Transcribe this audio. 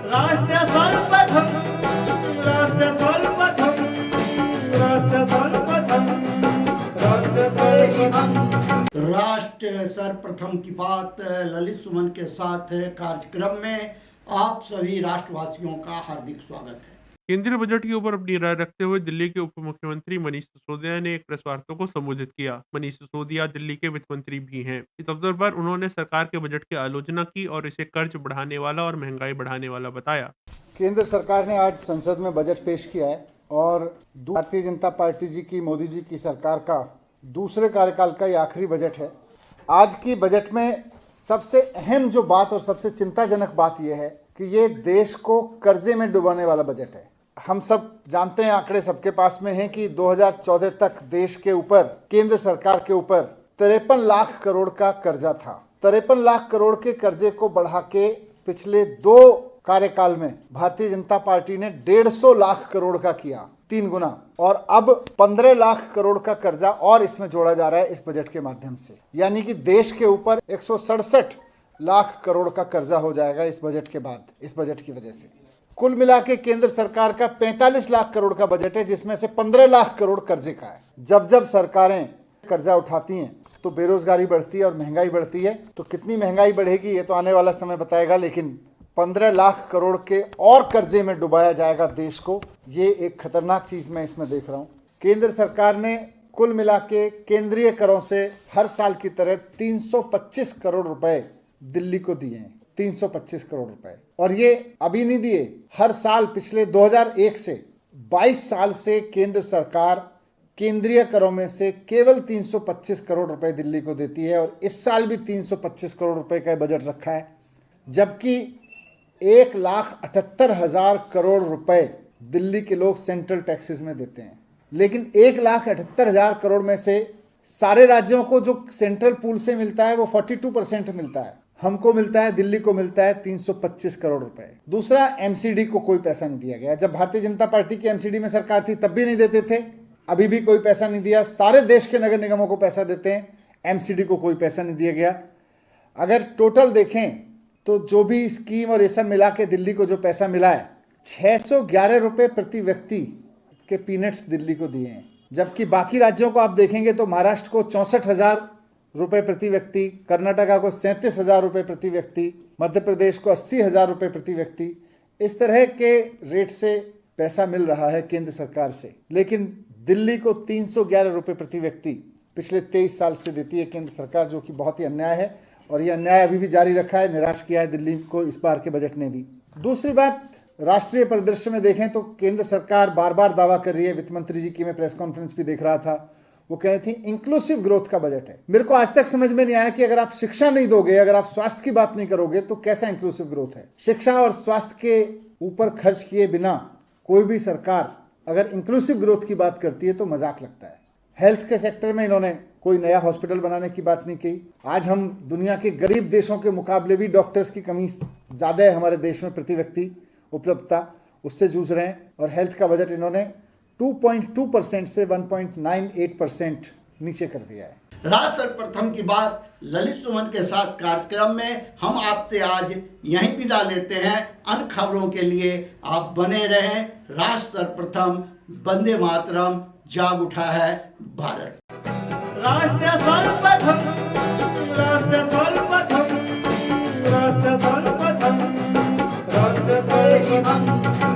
राष्ट्र सर्वप्रथम राष्ट्र सर्वप्रथम राष्ट्र सर्वप्रथम राष्ट्र सर्वप्रथम राष्ट्र सर्वप्रथम की बात ललित सुमन के साथ कार्यक्रम में आप सभी राष्ट्रवासियों का हार्दिक स्वागत है। केंद्रीय बजट के ऊपर अपनी राय रखते हुए दिल्ली के उप मुख्यमंत्री मनीष सिसोदिया ने एक प्रेस वार्ता को संबोधित किया। मनीष सिसोदिया दिल्ली के वित्त मंत्री भी हैं। इस अवसर पर उन्होंने सरकार के बजट की आलोचना की और इसे कर्ज बढ़ाने वाला और महंगाई बढ़ाने वाला बताया। केंद्र सरकार ने आज संसद में बजट पेश किया है और भारतीय जनता पार्टी जी की, मोदी जी की सरकार का दूसरे कार्यकाल का ये आखिरी बजट है। आज की बजट में सबसे अहम जो बात और सबसे चिंताजनक बात यह है कि ये देश को कर्जे में डुबाने वाला बजट है। हम सब जानते हैं, आंकड़े सबके पास में हैं कि 2014 तक देश के ऊपर, केंद्र सरकार के ऊपर 53 लाख करोड़ का कर्जा था। 53 लाख करोड़ के कर्जे को बढ़ा के पिछले 2 कार्यकाल में भारतीय जनता पार्टी ने 150 लाख करोड़ का किया, 3 गुना। और अब 15 लाख करोड़ का कर्जा और इसमें जोड़ा जा रहा है इस बजट के माध्यम से। यानी कि देश के ऊपर 167 लाख करोड़ का कर्जा हो जाएगा इस बजट के बाद, इस बजट की वजह से। कुल मिला के केंद्र सरकार का 45 लाख करोड़ का बजट है, जिसमें से 15 लाख करोड़ कर्जे का है। जब जब सरकारें कर्जा उठाती हैं तो बेरोजगारी बढ़ती है और महंगाई बढ़ती है। तो कितनी महंगाई बढ़ेगी ये तो आने वाला समय बताएगा, लेकिन 15 लाख करोड़ के और कर्जे में डुबाया जाएगा देश को। ये एक खतरनाक चीज मैं इसमें देख रहा हूँ। केंद्र सरकार ने कुल मिला के केंद्रीय करों से हर साल की तरह 325 करोड़ रुपए दिल्ली को दिए हैं, 325 करोड़ रुपए। और ये अभी नहीं दिए, हर साल पिछले 2001 से 22 साल से केंद्र सरकार केंद्रीय करों में से केवल 325 करोड़ रुपए दिल्ली को देती है। और इस साल भी 325 करोड़ रुपए का बजट रखा है, जबकि 1,78,000 करोड़ रुपए दिल्ली के लोग सेंट्रल टैक्सेस में देते हैं। लेकिन 1,78,000 करोड़ में से सारे राज्यों को जो सेंट्रल पूल से मिलता है वो 42% मिलता है। हमको मिलता है, दिल्ली को मिलता है 325 करोड़ रुपए। दूसरा, एमसीडी को कोई पैसा नहीं दिया गया। जब भारतीय जनता पार्टी की एमसीडी में सरकार थी तब भी नहीं देते थे, अभी भी कोई पैसा नहीं दिया। सारे देश के नगर निगमों को पैसा देते हैं, एमसीडी को कोई पैसा नहीं दिया गया। अगर टोटल देखें तो जो भी स्कीम और ये सब मिला के दिल्ली को जो पैसा मिला है, 611 रुपए प्रति व्यक्ति के पीनट्स दिल्ली को दिए हैं। जबकि बाकी राज्यों को आप देखेंगे तो महाराष्ट्र को 64,000 रुपए प्रति व्यक्ति, कर्नाटका को 37,000 रुपए प्रति व्यक्ति, मध्य प्रदेश को 80,000 रुपए प्रति व्यक्ति। इस तरह के रेट से पैसा मिल रहा है केंद्र सरकार से। लेकिन दिल्ली को 311 रुपए प्रति व्यक्ति पिछले 23 साल से देती है केंद्र सरकार, जो कि बहुत ही अन्याय है। और यह अन्याय अभी भी जारी रखा है, निराश किया है दिल्ली को इस बार के बजट ने भी। दूसरी बात, राष्ट्रीय परिदृश्य में देखें तो केंद्र सरकार बार बार दावा कर रही है, वित्त मंत्री जी की मैं प्रेस कॉन्फ्रेंस भी देख रहा था, वो कह रही थी इंक्लूसिव ग्रोथ का बजट है। मेरे को आज तक समझ में नहीं आया कि अगर आप शिक्षा नहीं दोगे, अगर आप स्वास्थ्य की बात नहीं करोगे तो कैसा इंक्लूसिव ग्रोथ है। शिक्षा और स्वास्थ्य के ऊपर खर्च किए बिना कोई भी सरकार अगर इंक्लूसिव ग्रोथ की बात करती है तो मजाक लगता है। हेल्थ के सेक्टर में इन्होंने कोई नया हॉस्पिटल बनाने की बात नहीं की। आज हम दुनिया के गरीब देशों के मुकाबले भी डॉक्टर्स की कमी ज्यादा है हमारे देश में, प्रति व्यक्ति उपलब्धता, उससे जूझ रहे हैं। और हेल्थ का बजट इन्होंने 2.2% से 1.98% नीचे कर दिया है। राष्ट्र सर्वप्रथम की बात ललित सुमन के साथ कार्यक्रम में हम आपसे आज यहीं विदा लेते हैं। अन्य खबरों के लिए आप बने रहें। राष्ट्र सर्वप्रथम, वंदे मातरम, जाग उठा है भारत। राष्ट्र सर्वप्रथम राष्ट्र सर्वप्रथम राष्ट्र सर्वप्रथम राष्ट्र सर्वप्रथम।